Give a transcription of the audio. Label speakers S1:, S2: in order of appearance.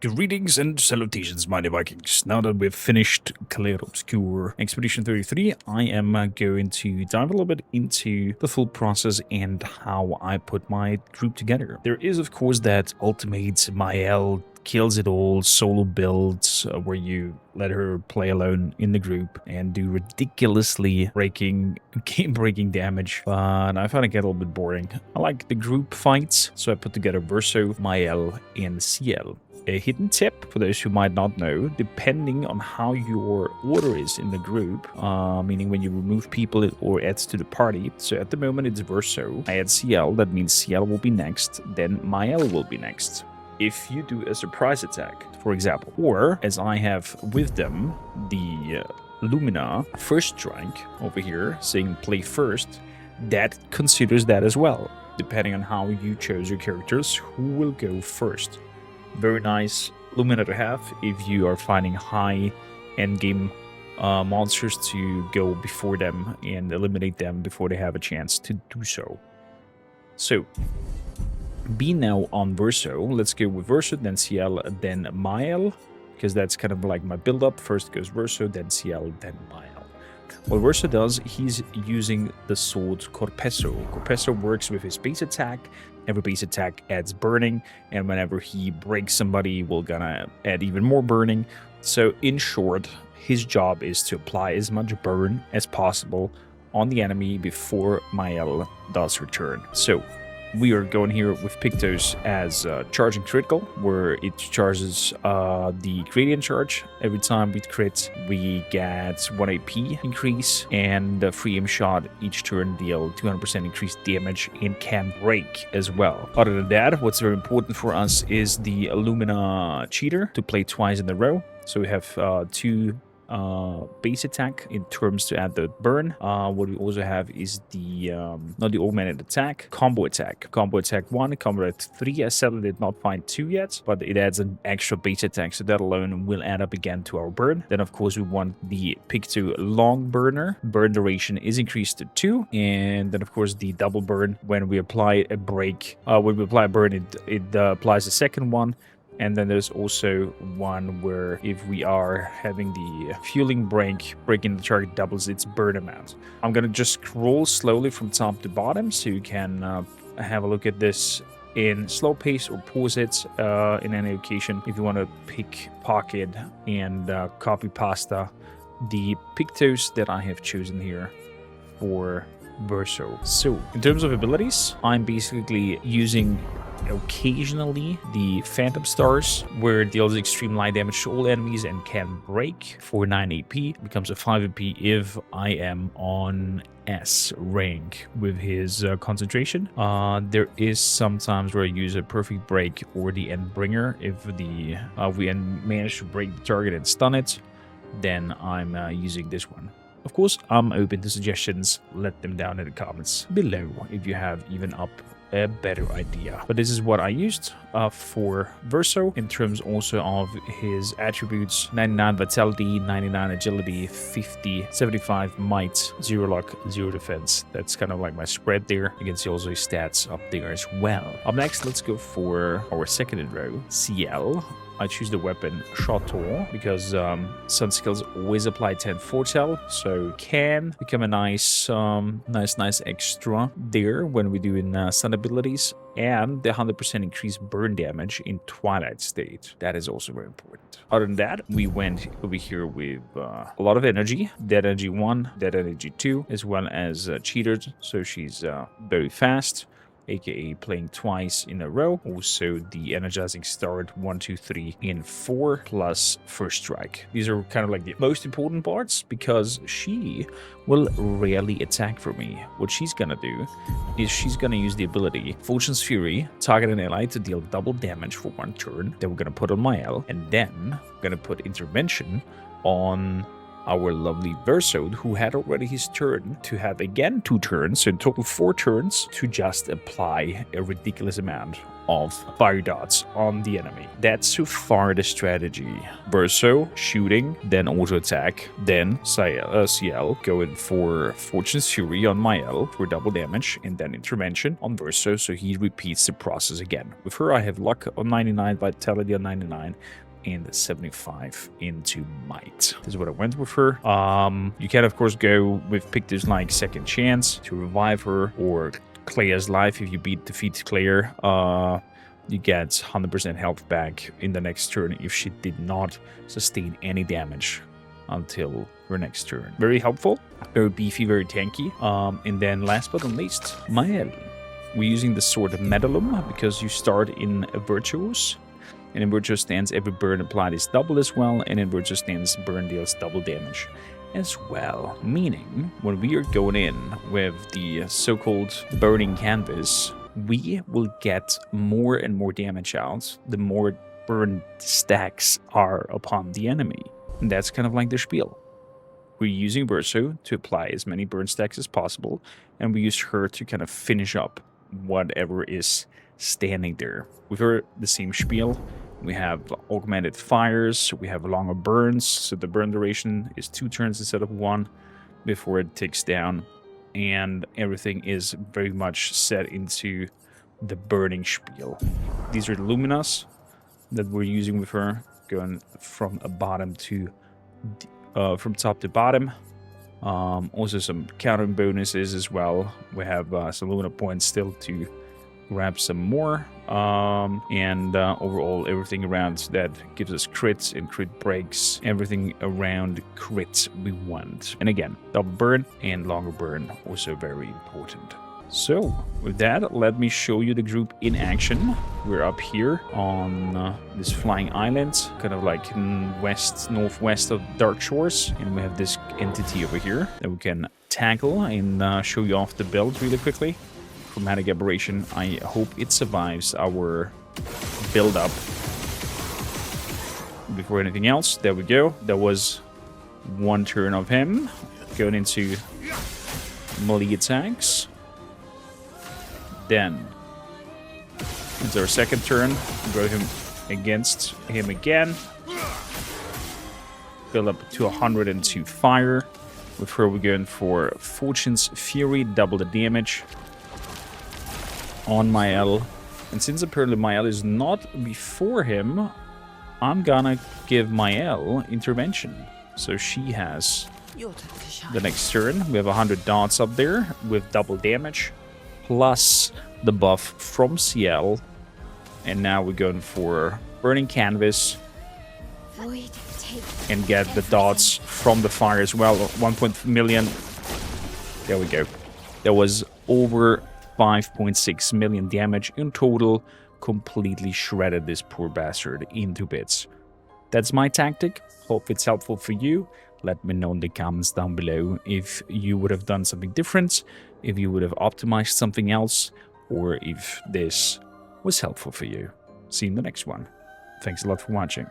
S1: Greetings and salutations, mighty Vikings. Now that we've finished Clair Obscur Expedition 33, I am going to dive a little bit into the full process and how I put my group together. There is, of course, that ultimate Maelle kills it all solo builds where you let her play alone in the group and do ridiculously game-breaking damage, but I find it get a little bit boring. I like the group fights, so I put together Verso, Maelle, and Sciel. A hidden tip for those who might not know, depending on how your order is in the group, meaning when you remove people or adds to the party. So at the moment it's Verso. I add Sciel, that means Sciel will be next, then Maelle will be next. If you do a surprise attack, for example, or as I have with them, the Lumina first strike over here, saying play first, that considers that as well, depending on how you chose your characters, who will go first. Very nice Lumina to have if you are finding high endgame monsters to go before them and eliminate them before they have a chance to do so. So, be now on Verso. Let's go with Verso, then Sciel, then Maelle, because that's kind of like my build-up. First goes Verso, then Sciel, then Maelle. What Verso does, he's using the sword Kormakrtv. Kormakrtv works with his base attack. Every base attack adds burning, and whenever he breaks somebody, we're gonna add even more burning. So in short, his job is to apply as much burn as possible on the enemy before Maelle does her turn. So we are going here with Pictos as charging critical, where it charges the gradient charge. Every time we crit, we get 1 AP increase, and the free aim shot each turn deal 200% increased damage and can break as well. Other than that, what's very important for us is the Lumina cheater to play twice in a row. So we have two base attack in terms to add the burn. What we also have is the not the augmented attack, combo attack 1, combo attack 3. I sadly did not find 2 yet, but it adds an extra base attack, so that alone will add up again to our burn. Then of course we want the Pick2 long burner. Burn duration is increased to 2, and then of course the double burn. When we apply a break, when we apply a burn, it applies a second one. And then there's also one where if we are having the fueling break, breaking the target doubles its burn amount. I'm going to just scroll slowly from top to bottom so you can have a look at this in slow pace or pause it in any occasion if you want to pickpocket and copy pasta the Pictos that I have chosen here for Verso. So in terms of abilities, I'm basically using occasionally the Phantom Stars, where it deals extreme light damage to all enemies and can break for 9 AP. It becomes a 5 AP if I am on S rank with his concentration. There is sometimes where I use a perfect break or the Endbringer. If the we manage to break the target and stun it, then I'm using this one. Of course, I'm open to suggestions. Let them down in the comments below if you have even up a better idea. But this is what I used for Verso in terms also of his attributes: 99 vitality, 99 agility, 75 might, 0 luck, 0 defense. That's kind of like my spread there. You can see also his stats up there as well. Up next, let's go for our second in row, Sciel. I choose the weapon Chateau because sun skills always apply 10 foretell, so can become a nice extra there when we do in sun abilities, and the 100% increased burn damage in Twilight State. That is also very important. Other than that, we went over here with a lot of energy, Dead Energy 1, Dead Energy 2, as well as cheaters, so she's very fast, aka playing twice in a row. Also the energizing start 1, 2, 3 in 4 plus first strike. These are kind of like the most important parts because she will rarely attack for me. What she's gonna do is she's gonna use the ability Fortune's Fury, target an ally to deal double damage for 1 turn. Then we're gonna put on Maelle, and then we're gonna put Intervention on our lovely Verso, who had already his turn, to have again 2 turns, so in total 4 turns, to just apply a ridiculous amount of fire dots on the enemy. That's so far the strategy. Verso, shooting, then auto attack, then Sciel going for Fortune's Fury on Maelle for double damage, and then intervention on Verso, so he repeats the process again. With her, I have luck on 99, vitality on 99, and 75 into might. This is what I went with her. You can of course go with pictures like Second Chance to revive her, or Clair's life. If you defeat Clair, you get 100% health back in the next turn if she did not sustain any damage until her next turn. Very helpful, very beefy, very tanky. And then last but not least, Maelle. We're using the sword of Medallum because you start in a Virtuous. And in Virtuous stance, every burn applied is double as well, and in Virtuous stance, burn deals double damage as well. Meaning, when we are going in with the so-called burning canvas, we will get more and more damage out the more burn stacks are upon the enemy. And that's kind of like the spiel. We're using Verso to apply as many burn stacks as possible, and we use her to kind of finish up whatever is standing there. With her, the same spiel. We have augmented fires, we have longer burns, so the burn duration is 2 turns instead of 1 before it ticks down, and everything is very much set into the burning spiel. These are the luminas that we're using with her, going from from top to bottom. Also some countering bonuses as well. We have some lumina points still to grab some more, and overall everything around that gives us crits and crit breaks. Everything around crits we want. And again, double burn and longer burn, also very important. So with that, let me show you the group in action. We're up here on this flying island, kind of like northwest of Dark Shores, and we have this entity over here that we can tackle and show you off the build really quickly. Chromatic Aberration. I hope it survives our build up. Before anything else, there we go. That was 1 turn of him going into melee attacks. Then it's our 2nd turn. Go him against him again. Build up to 102 fire. With her, we're going for Fortune's Fury, double the damage on Maelle. And since apparently Maelle is not before him, I'm gonna give Maelle intervention. So she has the next turn. We have 100 dots up there with double damage, plus the buff from Sciel. And now we're going for Burning Canvas and get the dots from the fire as well. 1 million. There we go. That was over 5.6 million damage in total. Completely shredded this poor bastard into bits. That's my tactic. Hope it's helpful for you. Let me know in the comments down below if you would have done something different, if you would have optimized something else, or if this was helpful for you. See you in the next one. Thanks a lot for watching.